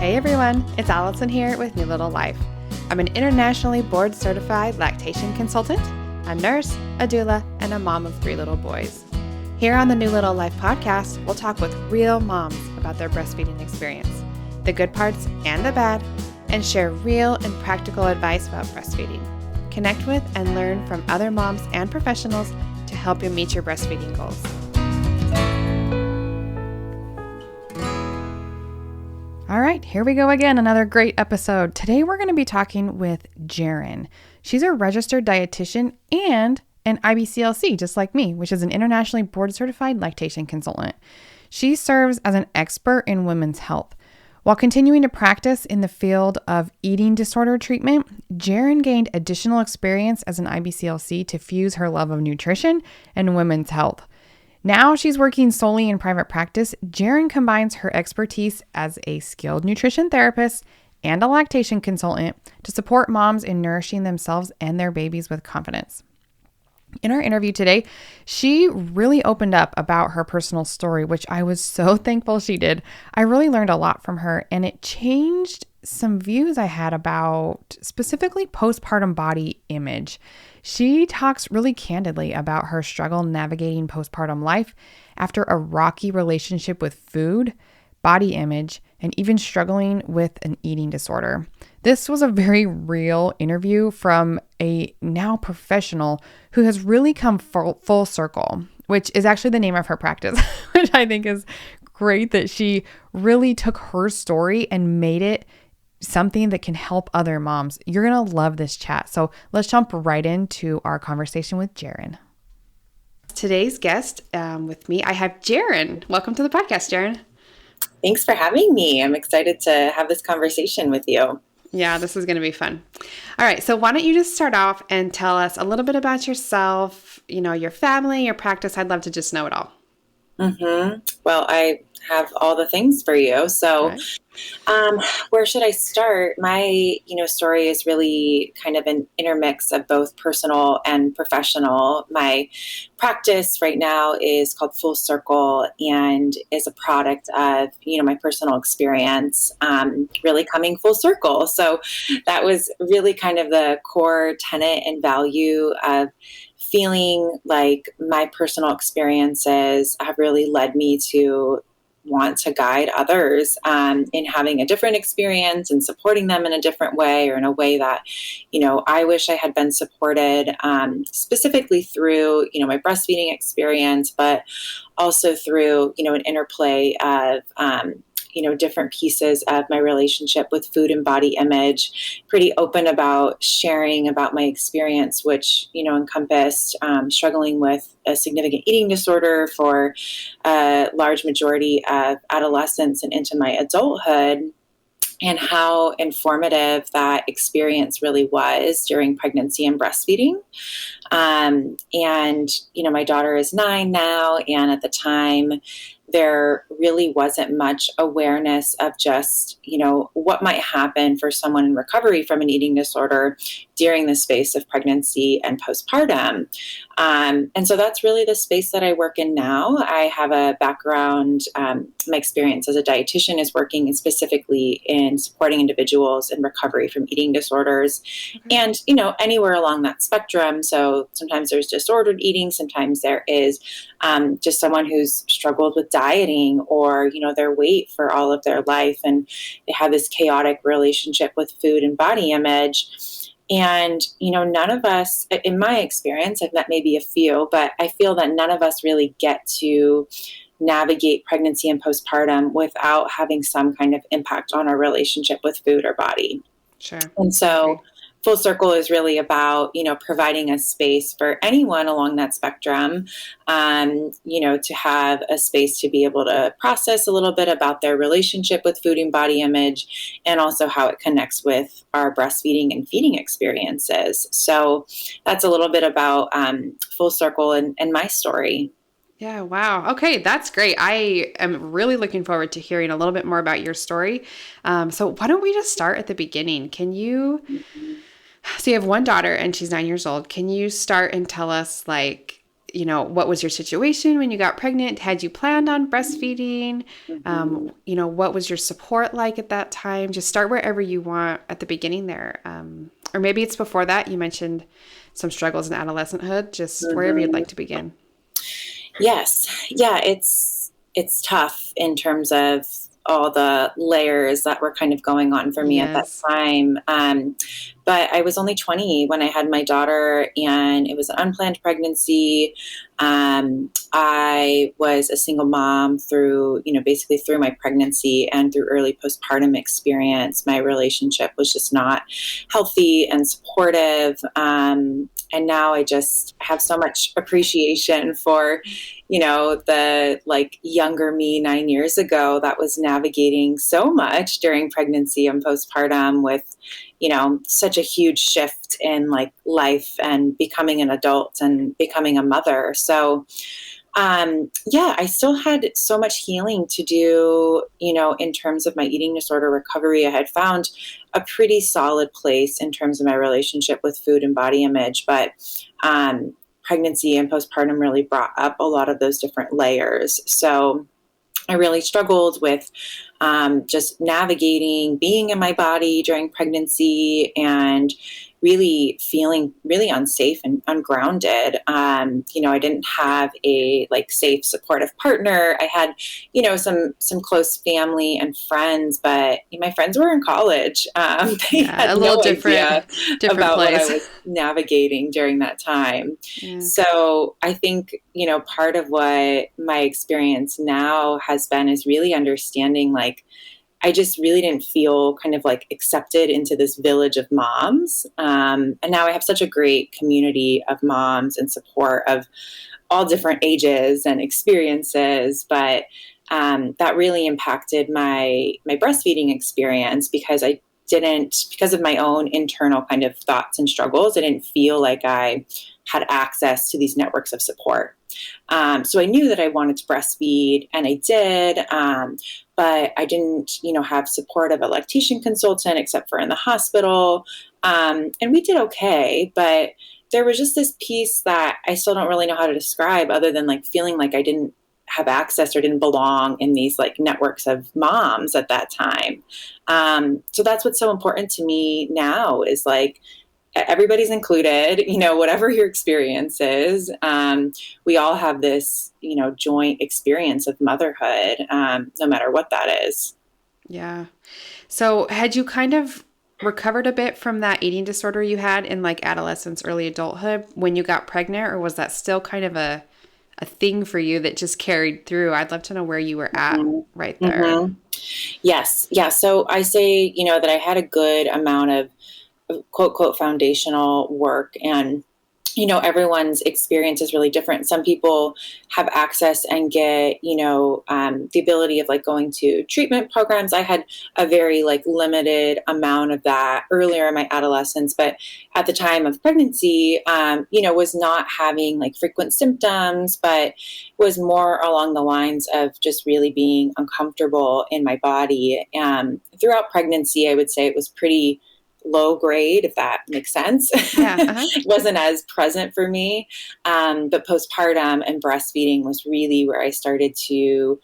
Hey everyone, it's Allison here with New Little Life. I'm an internationally board certified lactation consultant, a nurse, a doula, and a mom of 3 little boys. Here on the New Little Life podcast, we'll talk with real moms about their breastfeeding experience, the good parts and the bad, and share real and practical advice about breastfeeding. Connect with and learn from other moms and professionals to help you meet your breastfeeding goals. All right, here we go again, another great episode. Today we're going to be talking with Jaren. She's a registered dietitian and an IBCLC, just like me, which is an internationally board certified lactation consultant. She serves as an expert in women's health. While continuing to practice in the field of eating disorder treatment, Jaren gained additional experience as an IBCLC to fuse her love of nutrition and women's health. Now she's working solely in private practice. Jaren combines her expertise as a skilled nutrition therapist and a lactation consultant to support moms in nourishing themselves and their babies with confidence. In our interview today, she really opened up about her personal story, which I was so thankful she did. I really learned a lot from her, and it changed some views I had about specifically postpartum body image. She talks really candidly about her struggle navigating postpartum life after a rocky relationship with food, body image, and even struggling with an eating disorder. This was a very real interview from a now professional who has really come full circle, which is actually the name of her practice, which I think is great that she really took her story and made it something that can help other moms. You're going to love this chat. So let's jump right into our conversation with Jaren. Today's guest with me, I have Jaren. Welcome to the podcast, Jaren. Thanks for having me. I'm excited to have this conversation with you. Yeah, this is going to be fun. All right. So why don't you just start off and tell us a little bit about yourself, your family, your practice. I'd love to just know it all. Well, I have all the things for you. So, where should I start? My, story is really kind of an intermix of both personal and professional. My practice right now is called Full Circle and is a product of, my personal experience, really coming full circle. So that was really kind of the core tenet and value of feeling like my personal experiences have really led me to want to guide others in having a different experience and supporting them in a different way, or in a way that, I wish I had been supported, specifically through, my breastfeeding experience, but also through, an interplay of, different pieces of my relationship with food and body image. Pretty open about sharing about my experience, which, encompassed struggling with a significant eating disorder for a large majority of adolescence and into my adulthood, and how informative that experience really was during pregnancy and breastfeeding. And, my daughter is 9 now, and at the time, there really wasn't much awareness of just, what might happen for someone in recovery from an eating disorder during the space of pregnancy and postpartum. And so that's really the space that I work in now. I have a background, my experience as a dietitian is working specifically in supporting individuals in recovery from eating disorders and, anywhere along that spectrum. So sometimes there's disordered eating, sometimes there is just someone who's struggled with dieting or, their weight for all of their life. And they have this chaotic relationship with food and body image. And, none of us, in my experience, I've met maybe a few, but I feel that none of us really get to navigate pregnancy and postpartum without having some kind of impact on our relationship with food or body. Sure. And so Full Circle is really about, providing a space for anyone along that spectrum, to have a space to be able to process a little bit about their relationship with food and body image, and also how it connects with our breastfeeding and feeding experiences. So that's a little bit about Full Circle and my story. Yeah. Wow. Okay. That's great. I am really looking forward to hearing a little bit more about your story. So why don't we just start at the beginning? So you have one daughter and she's 9 years old. Can you start and tell us what was your situation when you got pregnant? Had you planned on breastfeeding? What was your support like at that time? Just start wherever you want at the beginning there. Or maybe it's before that. You mentioned some struggles in adolescenthood, just wherever you'd like to begin. Yes. Yeah, it's tough in terms of all the layers that were kind of going on for me at that time. But I was only 20 when I had my daughter, and it was an unplanned pregnancy. I was a single mom through, basically through my pregnancy and through early postpartum experience. My relationship was just not healthy and supportive. And now I just have so much appreciation for, the younger me 9 years ago that was navigating so much during pregnancy and postpartum with, such a huge shift in life and becoming an adult and becoming a mother. So, I still had so much healing to do, in terms of my eating disorder recovery. I had found a pretty solid place in terms of my relationship with food and body image, but pregnancy and postpartum really brought up a lot of those different layers. So I really struggled with just navigating being in my body during pregnancy and really feeling really unsafe and ungrounded. I didn't have a safe, supportive partner. I had, some close family and friends, but my friends were in college. They had a little different about place. What I was navigating during that time. Yeah. So I think, part of what my experience now has been is really understanding I just really didn't feel kind of accepted into this village of moms. And now I have such a great community of moms and support of all different ages and experiences. But that really impacted my breastfeeding experience because because of my own internal kind of thoughts and struggles, I didn't feel like I had access to these networks of support. So I knew that I wanted to breastfeed, and I did, but I didn't, have support of a lactation consultant except for in the hospital. And we did okay, but there was just this piece that I still don't really know how to describe other than feeling like I didn't have access or didn't belong in these networks of moms at that time. So that's what's so important to me now is everybody's included, whatever your experience is. We all have this, joint experience of motherhood, no matter what that is. Yeah. So had you kind of recovered a bit from that eating disorder you had in adolescence, early adulthood when you got pregnant, or was that still kind of a thing for you that just carried through? I'd love to know where you were at right there. Mm-hmm. Yes. Yeah. So I say, that I had a good amount of quote, quote, foundational work, and, everyone's experience is really different. Some people have access and get, the ability of going to treatment programs. I had a very limited amount of that earlier in my adolescence, but at the time of pregnancy, was not having frequent symptoms, but was more along the lines of just really being uncomfortable in my body. Throughout pregnancy, I would say it was pretty low grade, if that makes sense. Yeah, It wasn't as present for me. But postpartum and breastfeeding was really where I started to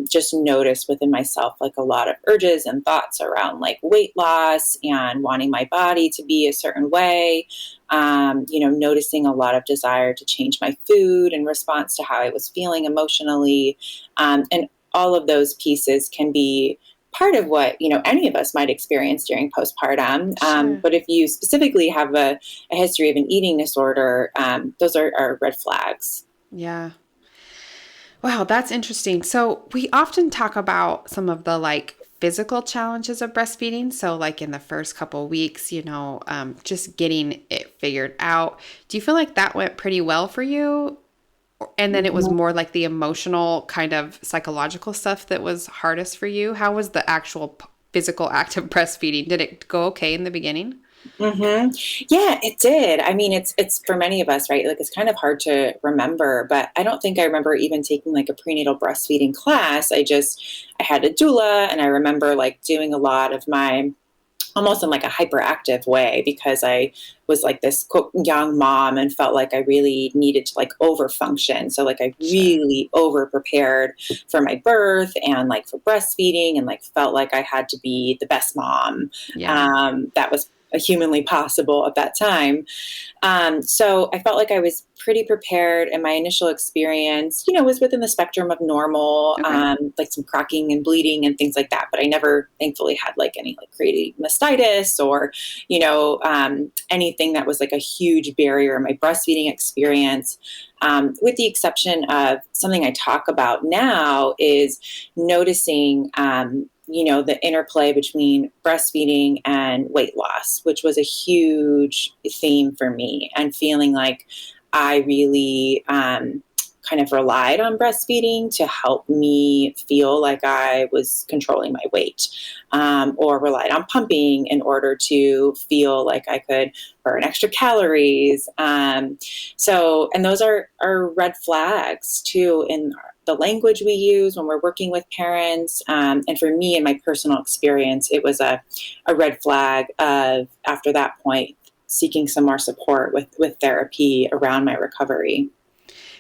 just notice within myself a lot of urges and thoughts around weight loss and wanting my body to be a certain way. Noticing a lot of desire to change my food in response to how I was feeling emotionally. And all of those pieces can be part of what, any of us might experience during postpartum. Sure. But if you specifically have a history of an eating disorder, those are red flags. Yeah. Wow, that's interesting. So we often talk about some of the physical challenges of breastfeeding. So in the first couple of weeks, just getting it figured out. Do you feel like that went pretty well for you? And then it was more the emotional kind of psychological stuff that was hardest for you. How was the actual physical act of breastfeeding? Did it go okay in the beginning? Mm-hmm. Yeah, it did. I mean, it's for many of us, right? It's kind of hard to remember, but I don't think I remember even taking a prenatal breastfeeding class. I had a doula, and I remember doing a lot of my almost in like a hyperactive way, because I was like this quote, young mom and felt like I really needed to like over function. So like I Sure. really over prepared for my birth and like for breastfeeding, and like felt like I had to be the best mom Yeah. that was humanly possible at that time. So I felt like I was pretty prepared, and my initial experience, was within the spectrum of normal, Okay. like some cracking and bleeding and things like that. But I never, thankfully, had like any like creative mastitis or, anything that was like a huge barrier in my breastfeeding experience. With the exception of something I talk about now is noticing, the interplay between breastfeeding and weight loss, which was a huge theme for me, and feeling like I really kind of relied on breastfeeding to help me feel like I was controlling my weight, or relied on pumping in order to feel like I could burn extra calories. And those are red flags too in the language we use when we're working with parents. And for me, in my personal experience, it was a red flag of, after that point, seeking some more support with therapy around my recovery.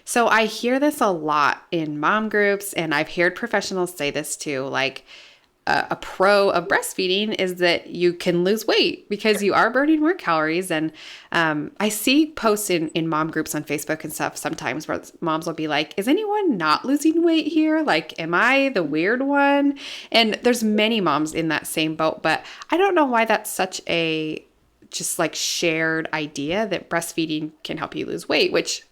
So I hear this a lot in mom groups, and I've heard professionals say this too. Like a pro of breastfeeding is that you can lose weight because you are burning more calories. And I see posts in mom groups on Facebook and stuff sometimes where moms will be like, is anyone not losing weight here? Like, am I the weird one? And there's many moms in that same boat, but I don't know why that's such a just like shared idea that breastfeeding can help you lose weight, which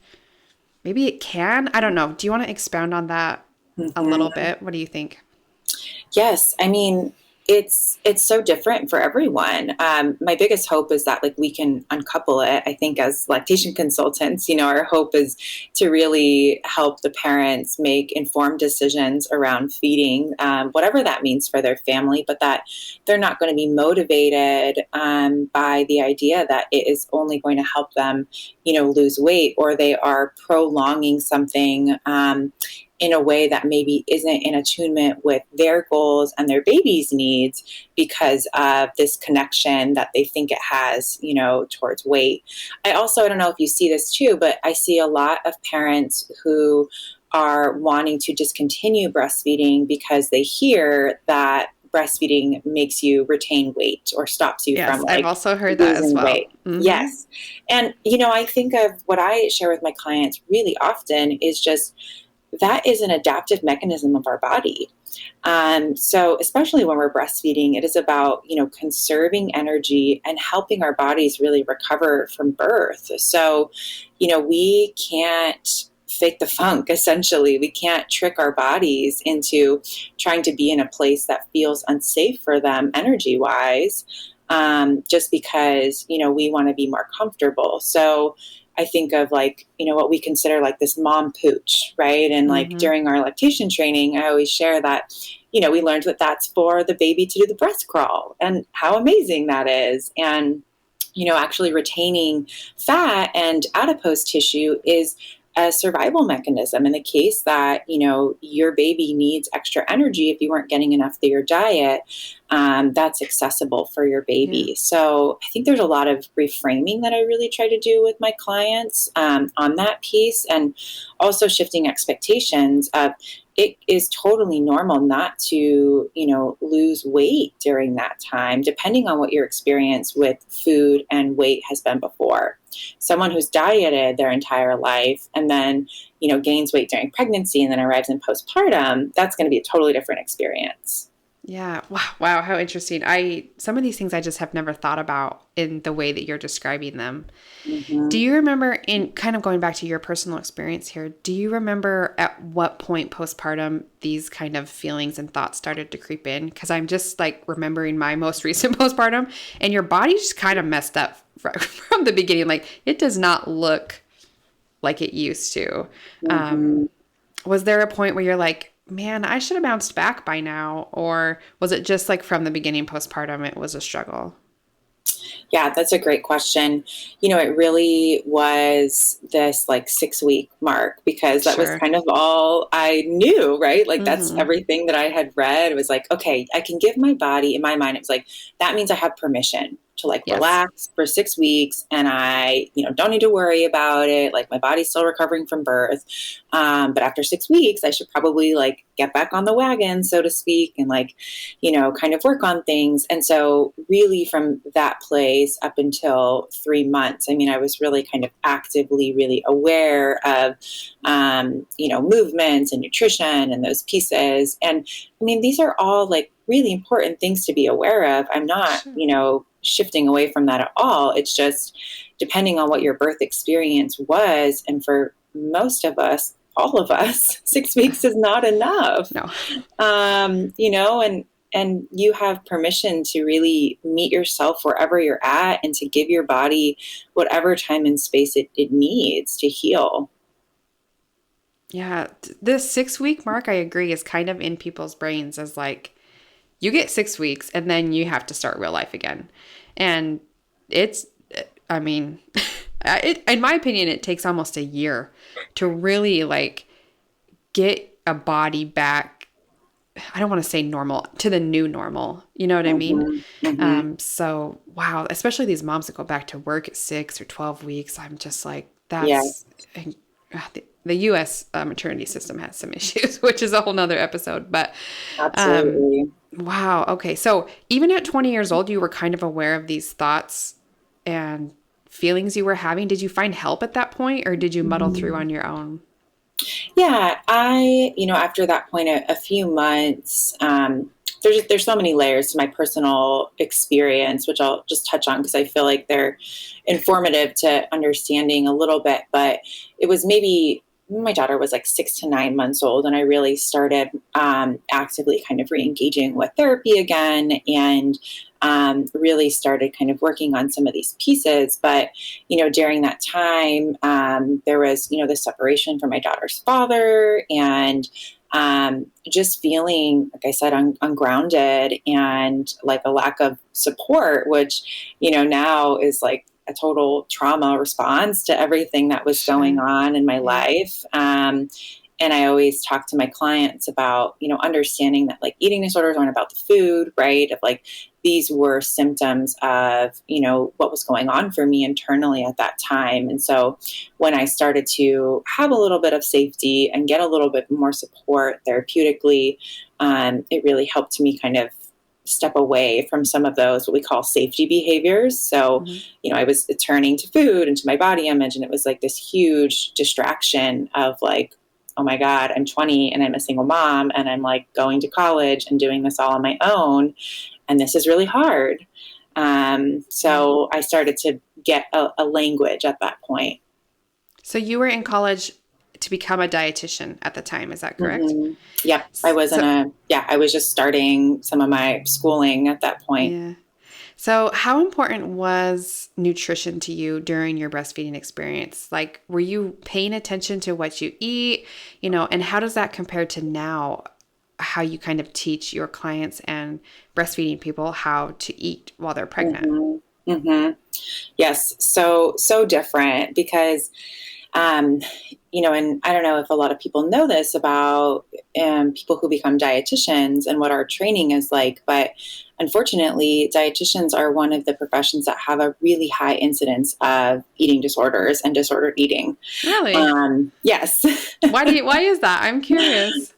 maybe it can. I don't know. Do you want to expound on that a little Mm-hmm. bit? What do you think? Yes, I mean, it's so different for everyone. My biggest hope is that like we can uncouple it. I think as lactation consultants, our hope is to really help the parents make informed decisions around feeding, whatever that means for their family, but that they're not going to be motivated by the idea that it is only going to help them, lose weight, or they are prolonging something. In a way that maybe isn't in attunement with their goals and their baby's needs, because of this connection that they think it has, towards weight. I don't know if you see this too, but I see a lot of parents who are wanting to discontinue breastfeeding because they hear that breastfeeding makes you retain weight or stops you from Yes, I've like also heard that as losing well. weight. Hmm. Yes. And, I think of what I share with my clients really often is just, that is an adaptive mechanism of our body. So especially when we're breastfeeding, it is about, conserving energy and helping our bodies really recover from birth. So, we can't fake the funk, essentially. We can't trick our bodies into trying to be in a place that feels unsafe for them energy wise, just because, we want to be more comfortable. So I think of like, what we consider like this mom pooch, right? And like Hmm. during our lactation training, I always share that, we learned that that's for the baby to do the breast crawl, and how amazing that is. And, actually retaining fat and adipose tissue is a survival mechanism in the case that, your baby needs extra energy if you weren't getting enough through your diet. That's accessible for your Yeah. baby. So I think there's a lot of reframing that I really try to do with my clients, on that piece, and also shifting expectations of, it is totally normal not to, lose weight during that time, depending on what your experience with food and weight has been before. Someone who's dieted their entire life and then, gains weight during pregnancy and then arrives in postpartum, that's going to be a totally different experience. Yeah. Wow. Wow. How interesting. Some of these things I just have never thought about in the way that you're describing them. Do Mm-hmm. you remember, in kind of going back to your personal experience here, do you remember at what point postpartum these kind of feelings and thoughts started to creep in? Because I'm just like remembering my most recent postpartum, and your body just kind of messed up from the beginning. Like it does not look like it used to. Mm-hmm. Was there a point where you're like, man, I should have bounced back by now? Or was it just like from the beginning postpartum, it was a struggle? Yeah, that's a great question. It really was this like 6 week mark because that was Sure. kind of all I knew, right? Like that's Mm-hmm. everything that I had read. It was like, okay, I can give my body, in my mind, it was like, that means I have permission to like Yes. relax for 6 weeks and I, don't need to worry about it. Like my body's still recovering from birth. But after 6 weeks, I should probably like get back on the wagon, so to speak, and like, kind of work on things. And so really from that place up until 3 months, I mean, I was really kind of actively really aware of, movements and nutrition and those pieces. And I mean, these are all like really important things to be aware of. I'm not, Sure. shifting away from that at all. It's just depending on what your birth experience was. And for most of us, all of us, 6 weeks is not enough. No. And you have permission to really meet yourself wherever you're at and to give your body whatever time and space it needs to heal. Yeah. The 6 week mark, I agree, is kind of in people's brains as like, you get 6 weeks and then you have to start real life again. And it's, I mean, in my opinion, it takes almost a year to really like get a body back. I don't want to say normal, to the new normal. You know what I mean? Mm-hmm. Mm-hmm. So, wow, especially these moms that go back to work at 6 or 12 weeks. I'm just like, Yeah, that's the U.S. Maternity system has some issues, which is a whole nother episode. But um, absolutely. wow. Okay. So even at 20 years old, you were kind of aware of these thoughts and feelings you were having. Did you find help at that point or did you muddle through on your own? Yeah, after that point, a few months, there's so many layers to my personal experience, which I'll just touch on because I feel like they're informative to understanding a little bit. But it was maybe my daughter was like 6 to 9 months old, and I really started actively kind of re-engaging with therapy again, and really started kind of working on some of these pieces. But during that time, there was the separation from my daughter's father, and just feeling, like I said, ungrounded and like a lack of support, which now is like a total trauma response to everything that was going Sure. on in my Yeah. life. And I always talk to my clients about, understanding that like eating disorders aren't about the food, right? Of like, these were symptoms of, what was going on for me internally at that time. And so when I started to have a little bit of safety and get a little bit more support therapeutically, it really helped me kind of step away from some of those what we call safety behaviors. So, Hmm. I was turning to food and to my body image, and it was like this huge distraction of like, oh my God, I'm 20 and I'm a single mom and I'm like going to college and doing this all on my own. And this is really hard. Yeah. So I started to get a language at that point. So you were in college to become a dietitian at the time. Is that correct? Mm-hmm. Yep. So, I was just starting some of my schooling at that point. yeah. So, how important was nutrition to you during your breastfeeding experience? Like, were you paying attention to what you eat, and how does that compare to now, how you kind of teach your clients and breastfeeding people how to eat while they're pregnant? Mm-hmm. Mm-hmm. Yes. So different because, um, and I don't know if a lot of people know this about people who become dietitians and what our training is like, but unfortunately, dietitians are one of the professions that have a really high incidence of eating disorders and disordered eating. Really? Yes. Why is that? I'm curious.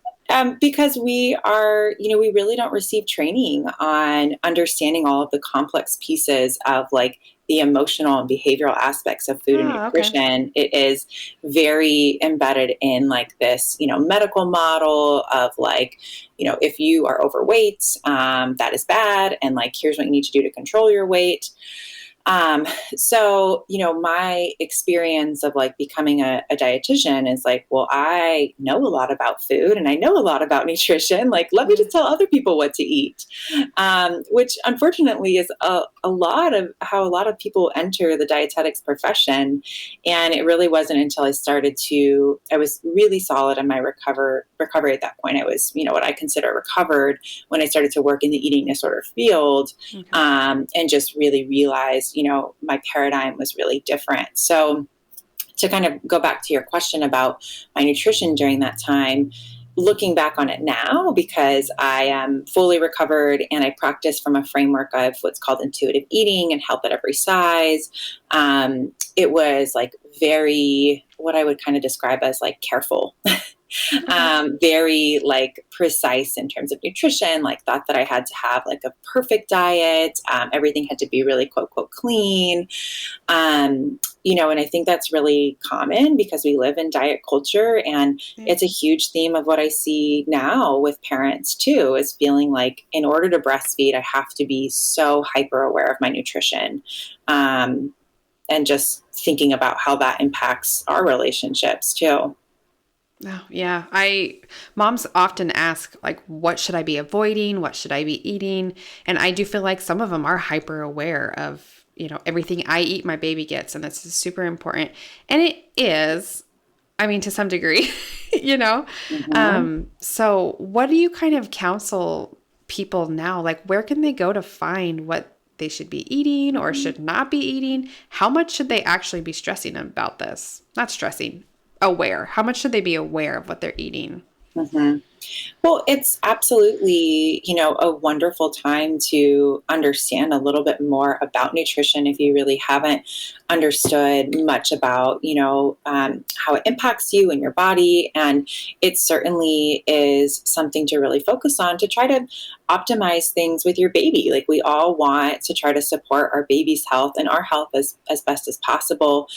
Because we are, we really don't receive training on understanding all of the complex pieces of like the emotional and behavioral aspects of food and Oh, okay. nutrition. It is very embedded in like this, medical model of like, if you are overweight, that is bad. And like, here's what you need to do to control your weight. Um, so, my experience of like becoming a dietitian is like, well, I know a lot about food and I know a lot about nutrition. Like, let me Yeah. just tell other people what to eat. Which unfortunately is a lot of how a lot of people enter the dietetics profession. And it really wasn't until I was really solid in my recovery at that point. I was, what I consider recovered when I started to work in the eating disorder field, Okay. and just really realized, my paradigm was really different. So to kind of go back to your question about my nutrition during that time, looking back on it now, because I am fully recovered and I practice from a framework of what's called intuitive eating and health at every size. It was like very, what I would kind of describe as like careful, very like precise in terms of nutrition, like thought that I had to have like a perfect diet. Everything had to be really quote, quote, clean. And I think that's really common because we live in diet culture, and it's a huge theme of what I see now with parents too, is feeling like in order to breastfeed, I have to be so hyper aware of my nutrition. And just thinking about how that impacts our relationships too. Oh, yeah. Moms often ask, like, what should I be avoiding? What should I be eating? And I do feel like some of them are hyper aware of, everything I eat, my baby gets. And this is super important. And it is, I mean, to some degree, So what do you kind of counsel people now? Like, where can they go to find what they should be eating or should not be eating? How much should they actually be stressing about this? Not stressing. Aware. How much should they be aware of what they're eating? Mm-hmm. Well, it's absolutely, a wonderful time to understand a little bit more about nutrition if you really haven't understood much about, how it impacts you and your body. And it certainly is something to really focus on to try to optimize things with your baby. Like, we all want to try to support our baby's health and our health as best as possible.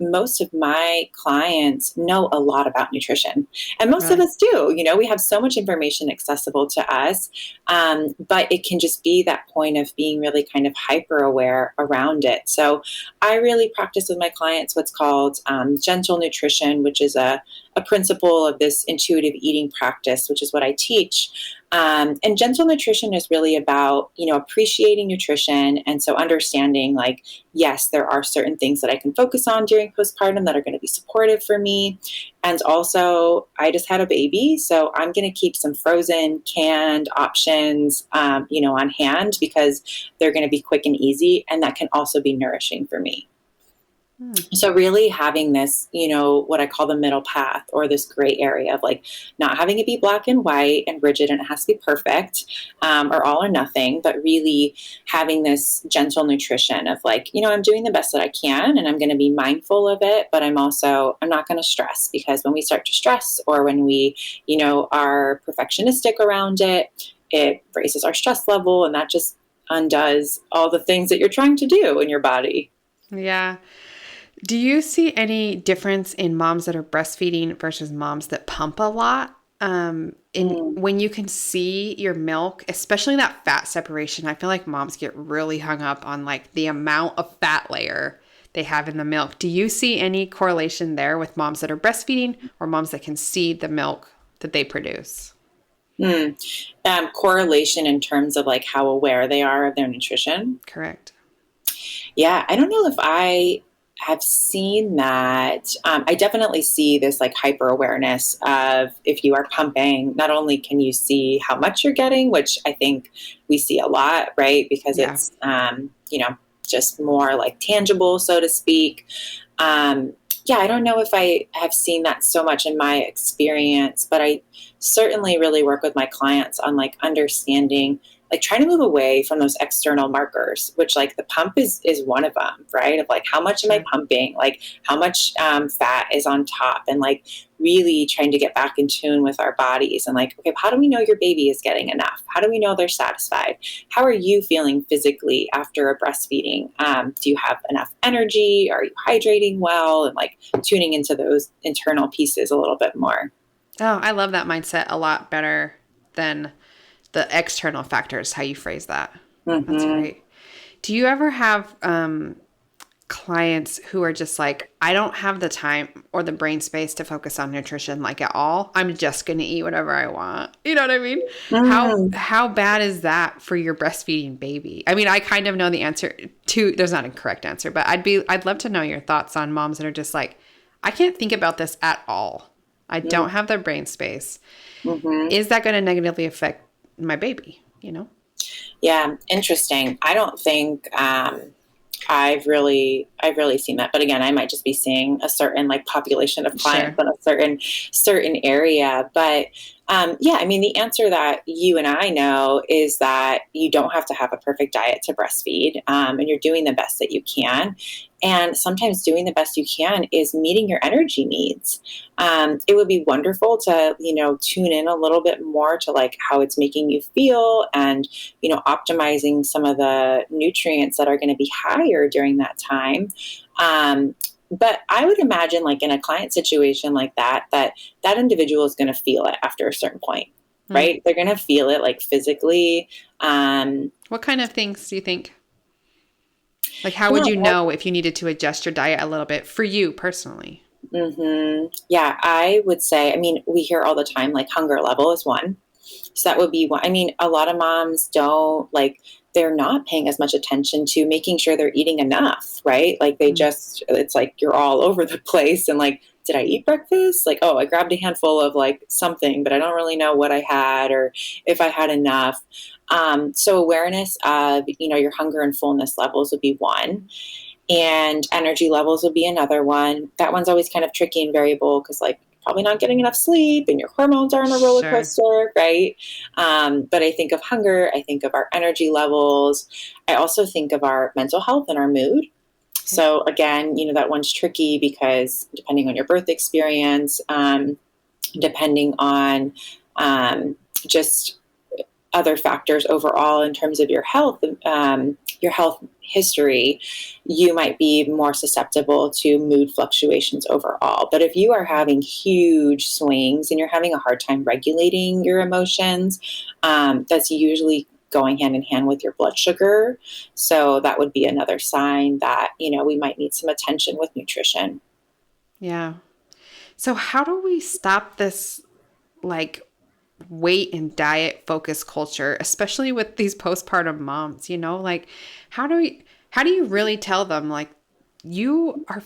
Most of my clients know a lot about nutrition, and most of us do. We have so much information accessible to us, but it can just be that point of being really kind of hyper aware around it. So I really practice with my clients what's called gentle nutrition, which is a principle of this intuitive eating practice, which is what I teach. And gentle nutrition is really about, appreciating nutrition. And so understanding, like, yes, there are certain things that I can focus on during postpartum that are going to be supportive for me. And also, I just had a baby, so I'm going to keep some frozen, canned options, on hand, because they're going to be quick and easy. And that can also be nourishing for me. So really having this, what I call the middle path, or this gray area of like not having it be black and white and rigid and it has to be perfect, or all or nothing, but really having this gentle nutrition of like, I'm doing the best that I can and I'm going to be mindful of it, but I'm not going to stress, because when we start to stress, or when we, are perfectionistic around it raises our stress level, and that just undoes all the things that you're trying to do in your body. Yeah. Do you see any difference in moms that are breastfeeding versus moms that pump a lot? When you can see your milk, especially that fat separation, I feel like moms get really hung up on like the amount of fat layer they have in the milk. Do you see any correlation there with moms that are breastfeeding or moms that can see the milk that they produce? Correlation in terms of like how aware they are of their nutrition. Correct. Yeah, I don't know if I have seen that. I definitely see this like hyper awareness of, if you are pumping, not only can you see how much you're getting, which I think we see a lot, right? Because it's, just more like tangible, so to speak. I don't know if I have seen that so much in my experience, but I certainly really work with my clients on like understanding, like trying to move away from those external markers, which like the pump is one of them, right? Of like, how much am I pumping? Like how much fat is on top, and like really trying to get back in tune with our bodies and like, okay, how do we know your baby is getting enough? How do we know they're satisfied? How are you feeling physically after a breastfeeding? Do you have enough energy? Are you hydrating well? And like tuning into those internal pieces a little bit more. Oh, I love that mindset a lot better than the external factors, how you phrase that. Mm-hmm. That's great. Do you ever have clients who are just like, I don't have the time or the brain space to focus on nutrition like at all. I'm just going to eat whatever I want. You know what I mean? How bad is that for your breastfeeding baby? I mean, I kind of know the answer to, there's not a correct answer, but I'd love to know your thoughts on moms that are just like, I can't think about this at all. I don't have the brain space. Is that going to negatively affect my baby, Yeah, interesting. I don't think I've really seen that. But again, I might just be seeing a certain like population of clients Sure. in a certain area. But yeah, I mean, the answer that you and I know is that you don't have to have a perfect diet to breastfeed, and you're doing the best that you can. And sometimes doing the best you can is meeting your energy needs. It would be wonderful to, tune in a little bit more to like how it's making you feel and, optimizing some of the nutrients that are going to be higher during that time. But I would imagine like in a client situation like that individual is going to feel it after a certain point, right? They're going to feel it like physically. What kind of things do you think? Like, how would Yeah, you know if you needed to adjust your diet a little bit for you personally? yeah, I would say, I mean, we hear all the time, like hunger level is one. So that would be one. I mean, a lot of moms don't like, they're not paying as much attention to making sure they're eating enough, right? Like it's like you're all over the place and like, did I eat breakfast? Like, oh, I grabbed a handful of like something, but I don't really know what I had or if I had enough. So awareness of, your hunger and fullness levels would be one. And energy levels would be another one. That one's always kind of tricky and variable because, like, probably not getting enough sleep and your hormones are on a roller Sure. coaster, right? But I think of hunger, I think of our energy levels. I also think of our mental health and our mood. Okay. So, again, that one's tricky because depending on your birth experience, depending on just other factors overall in terms of your health history, you might be more susceptible to mood fluctuations overall. But if you are having huge swings and you're having a hard time regulating your emotions, that's usually going hand in hand with your blood sugar. So that would be another sign that, we might need some attention with nutrition. Yeah. So how do we stop this like weight and diet focused culture, especially with these postpartum moms, like how do you really tell them like you are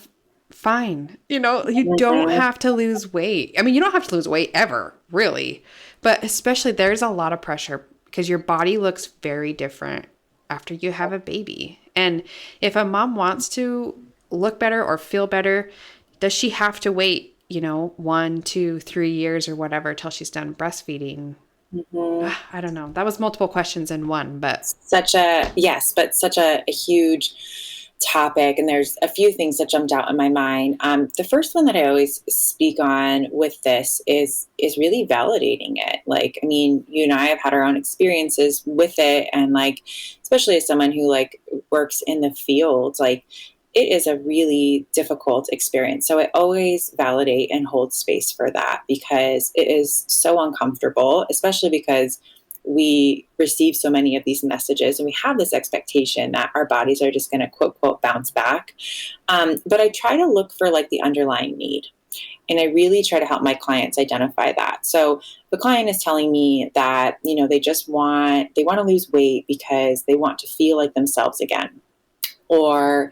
fine, you don't Mm-hmm. have to lose weight. I mean, you don't have to lose weight ever, really. But especially there's a lot of pressure because your body looks very different after you have a baby. And if a mom wants to look better or feel better, does she have to wait, 1, 2, 3 years or whatever till she's done breastfeeding? Mm-hmm. I don't know. That was multiple questions in one, but Such a huge topic, and there's a few things that jumped out in my mind. The first one that I always speak on with this is really validating it. Like, I mean, you and I have had our own experiences with it, and like, especially as someone who like works in the field, like it is a really difficult experience. So I always validate and hold space for that because it is so uncomfortable, especially because we receive so many of these messages and we have this expectation that our bodies are just going to quote, quote, bounce back. But I try to look for like the underlying need. And I really try to help my clients identify that. So the client is telling me that, they want to lose weight because they want to feel like themselves again. Or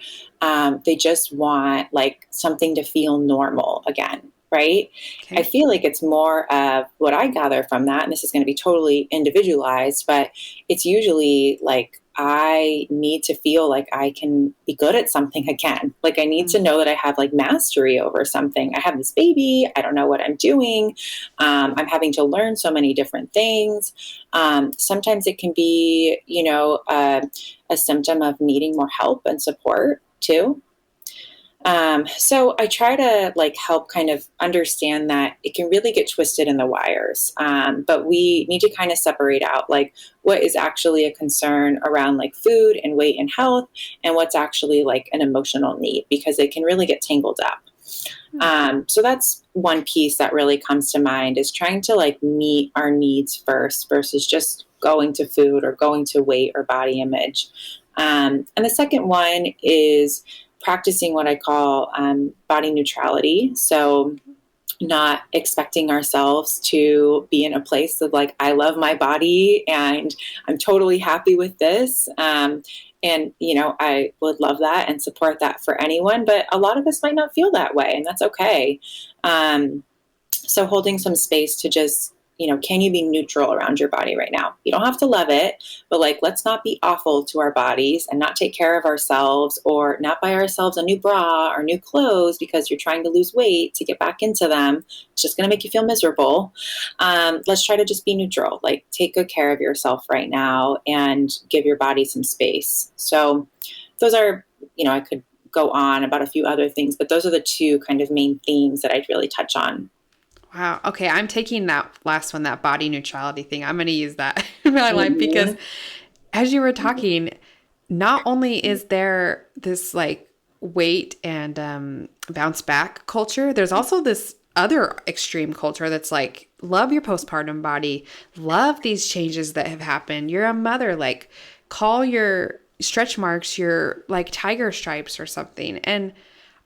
they just want like something to feel normal again, right? I okay. feel like it's more of what I gather from that, and this is going to be totally individualized, but it's usually like I need to feel like I can be good at something again. Like I need to know that I have like mastery over something. I have this baby. I don't know what I'm doing. I'm having to learn so many different things. Sometimes it can be, a symptom of needing more help and support too. So I try to like help kind of understand that it can really get twisted in the wires. But we need to kind of separate out like what is actually a concern around like food and weight and health and what's actually like an emotional need because it can really get tangled up. So that's one piece that really comes to mind is trying to like meet our needs first versus just going to food or going to weight or body image. And the second one is practicing what I call body neutrality. So not expecting ourselves to be in a place of like, I love my body and I'm totally happy with this. And, I would love that and support that for anyone, but a lot of us might not feel that way and that's okay. So holding some space to just can you be neutral around your body right now? You don't have to love it, but like, let's not be awful to our bodies and not take care of ourselves or not buy ourselves a new bra or new clothes because you're trying to lose weight to get back into them. It's just going to make you feel miserable. Let's try to just be neutral, like take good care of yourself right now and give your body some space. So those are, I could go on about a few other things, but those are the two kind of main themes that I'd really touch on. Wow. Okay. I'm taking that last one, that body neutrality thing. I'm going to use that in my life because as you were talking, not only is there this like weight and bounce back culture, there's also this other extreme culture that's like, love your postpartum body, love these changes that have happened. You're a mother, like call your stretch marks your like tiger stripes or something. And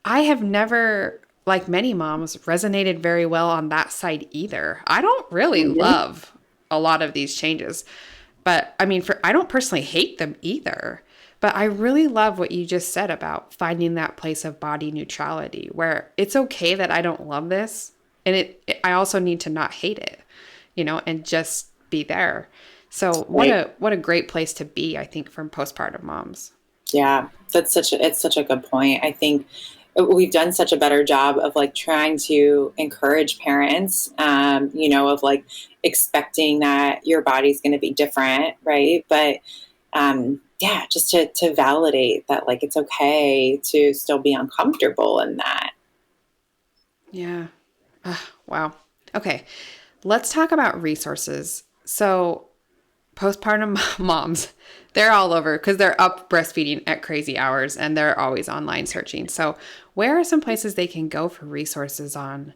I have never, like many moms, resonated very well on that side either. I don't really love a lot of these changes, but I mean, I don't personally hate them either, but I really love what you just said about finding that place of body neutrality where it's okay that I don't love this. And I also need to not hate it, and just be there. So what a great place to be, I think, from postpartum moms. Yeah, it's such a good point. I think we've done such a better job of like trying to encourage parents, of like expecting that your body's going to be different. Right. But, just to validate that, like, it's okay to still be uncomfortable in that. Yeah. Wow. Okay. Let's talk about resources. So postpartum moms, they're all over because they're up breastfeeding at crazy hours and they're always online searching. So where are some places they can go for resources on,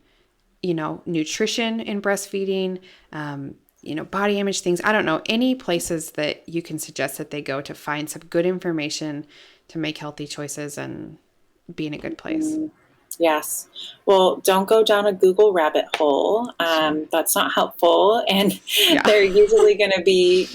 nutrition in breastfeeding, body image things? I don't know, any places that you can suggest that they go to find some good information to make healthy choices and be in a good place. Yes. Well, don't go down a Google rabbit hole. That's not helpful. And they're usually going to be,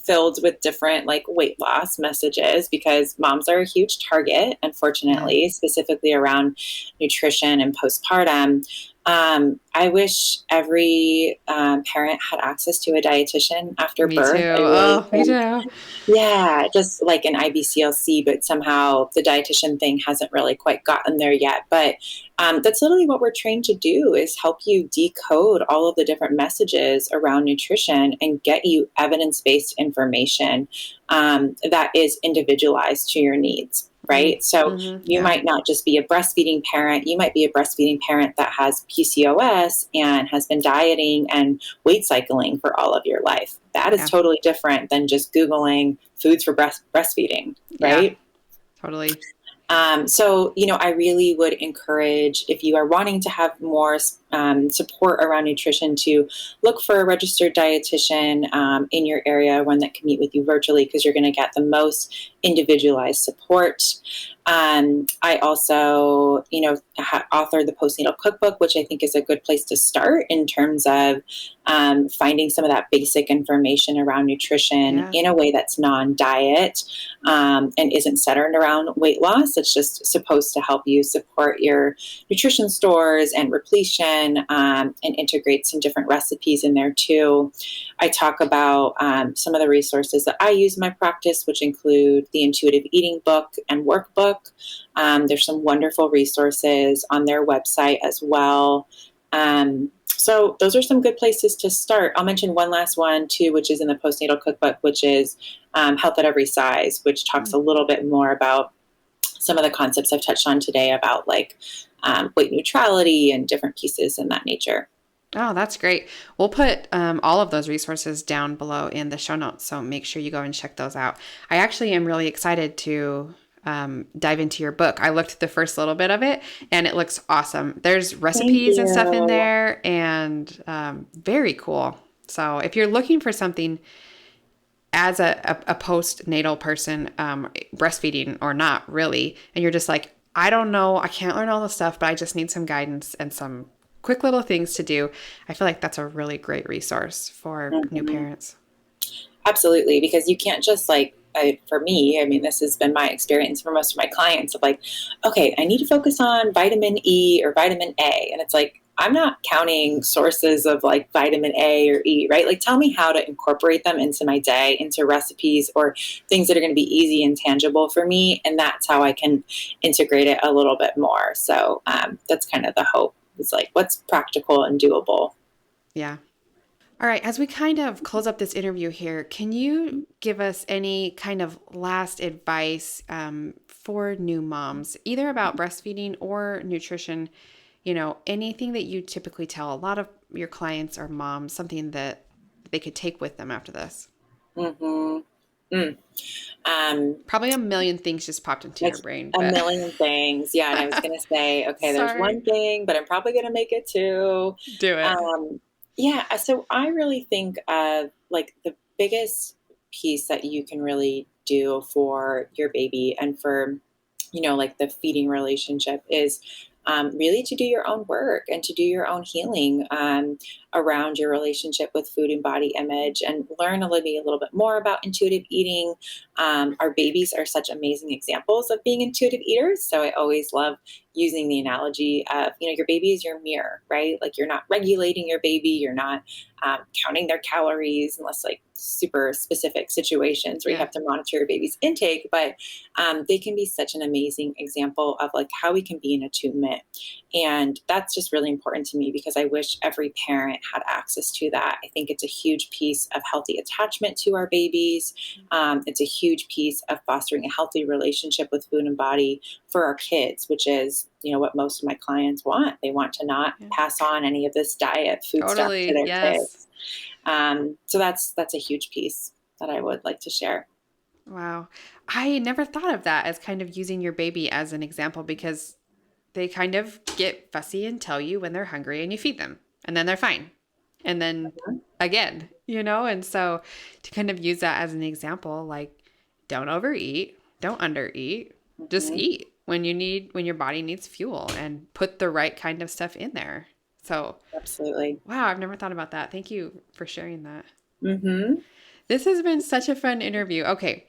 filled with different like weight loss messages because moms are a huge target, unfortunately, specifically around nutrition and postpartum. I wish every parent had access to a dietitian after birth. Me too. Yeah, just like an IBCLC, but somehow the dietitian thing hasn't really quite gotten there yet. But that's literally what we're trained to do, is help you decode all of the different messages around nutrition and get you evidence-based information that is individualized to your needs. Right. So you might not just be a breastfeeding parent. You might be a breastfeeding parent that has PCOS and has been dieting and weight cycling for all of your life. That is totally different than just Googling foods for breastfeeding. Right. Yeah, totally. So, I really would encourage, if you are wanting to have more support around nutrition, to look for a registered dietitian in your area, one that can meet with you virtually, because you're going to get the most individualized support. I also, authored the postnatal cookbook, which I think is a good place to start in terms of finding some of that basic information around nutrition in a way that's non-diet and isn't centered around weight loss. It's just supposed to help you support your nutrition stores and repletion and integrate some different recipes in there too. I talk about some of the resources that I use in my practice, which include the Intuitive Eating book and workbook. There's some wonderful resources on their website as well. So those are some good places to start. I'll mention one last one too, which is in the postnatal cookbook, which is Health at Every Size, which talks a little bit more about some of the concepts I've touched on today about like weight neutrality and different pieces in that nature. Oh, that's great. We'll put all of those resources down below in the show notes, so make sure you go and check those out. I actually am really excited to dive into your book. I looked at the first little bit of it and it looks awesome. There's recipes and stuff in there and very cool. So if you're looking for something as a postnatal person, breastfeeding or not really, and you're just like, I don't know, I can't learn all the stuff, but I just need some guidance and some quick little things to do, I feel like that's a really great resource for new parents. Absolutely, because you can't just like, for me, I mean, this has been my experience for most of my clients of like, okay, I need to focus on vitamin E or vitamin A. And it's like, I'm not counting sources of like vitamin A or E, right? Like tell me how to incorporate them into my day, into recipes or things that are going to be easy and tangible for me. And that's how I can integrate it a little bit more. So that's kind of the hope. It's like, what's practical and doable? Yeah. All right, as we kind of close up this interview here, can you give us any kind of last advice for new moms, either about breastfeeding or nutrition? Anything that you typically tell a lot of your clients or moms, something that they could take with them after this? Mm-hmm. Probably a million things just popped into your Like brain, a but million things. Yeah. And I was going to say, okay, there's sorry. one thing, but I'm probably going to make it two. Do it. Yeah. So I really think like the biggest piece that you can really do for your baby and for, like the feeding relationship is really to do your own work and to do your own healing around your relationship with food and body image and learn a little bit more about intuitive eating. Our babies are such amazing examples of being intuitive eaters. So I always love using the analogy of, your baby is your mirror, right? Like you're not regulating your baby. You're not counting their calories unless like super specific situations where you have to monitor your baby's intake. But they can be such an amazing example of like how we can be in attunement. And that's just really important to me because I wish every parent had access to that. I think it's a huge piece of healthy attachment to our babies. It's a huge piece of fostering a healthy relationship with food and body for our kids, which is, what most of my clients want. They want to not pass on any of this diet food stuff to their kids. So that's a huge piece that I would like to share. Wow. I never thought of that as kind of using your baby as an example because they kind of get fussy and tell you when they're hungry and you feed them and then they're fine. And then again, and so to kind of use that as an example, like don't overeat, don't undereat, just eat when your body needs fuel and put the right kind of stuff in there. So absolutely. Wow. I've never thought about that. Thank you for sharing that. Mm-hmm. This has been such a fun interview. Okay.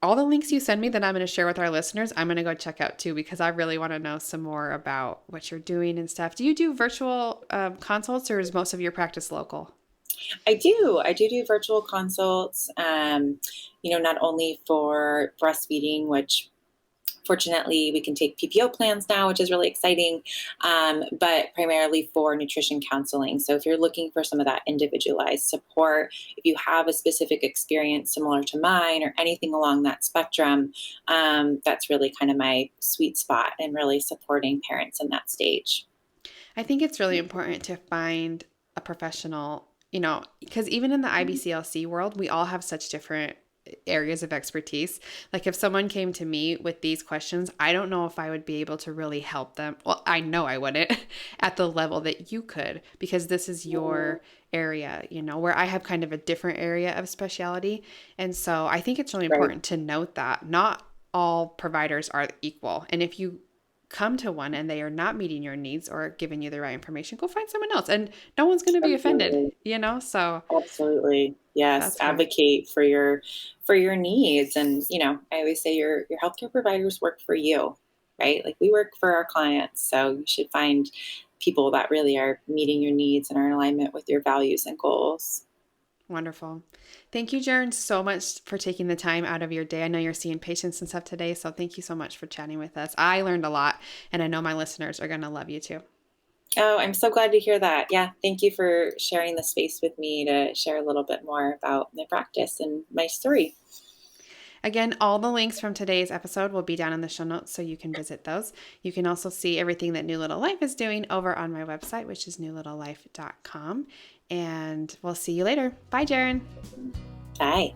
All the links you send me that I'm going to share with our listeners, I'm going to go check out too, because I really want to know some more about what you're doing and stuff. Do you do virtual consults or is most of your practice local? I do virtual consults, not only for breastfeeding, which fortunately we can take PPO plans now, which is really exciting, but primarily for nutrition counseling. So if you're looking for some of that individualized support, if you have a specific experience similar to mine or anything along that spectrum, that's really kind of my sweet spot and really supporting parents in that stage. I think it's really important to find a professional, because even in the IBCLC world, we all have such different areas of expertise. Like if someone came to me with these questions, I don't know if I would be able to really help them. Well, I know I wouldn't at the level that you could, because this is your area, where I have kind of a different area of specialty. And so I think it's really important to note that not all providers are equal. And if you come to one and they are not meeting your needs or giving you the right information, go find someone else and no one's going to be offended, so absolutely. Yes. Advocate for your needs. And, I always say your healthcare providers work for you, right? Like we work for our clients. So you should find people that really are meeting your needs and are in alignment with your values and goals. Wonderful. Thank you, Jaren, so much for taking the time out of your day. I know you're seeing patients and stuff today, so thank you so much for chatting with us. I learned a lot, and I know my listeners are going to love you too. Oh, I'm so glad to hear that. Yeah, thank you for sharing the space with me to share a little bit more about my practice and my story. Again, all the links from today's episode will be down in the show notes, so you can visit those. You can also see everything that New Little Life is doing over on my website, which is newlittlelife.com. And we'll see you later. Bye, Jaren. Bye.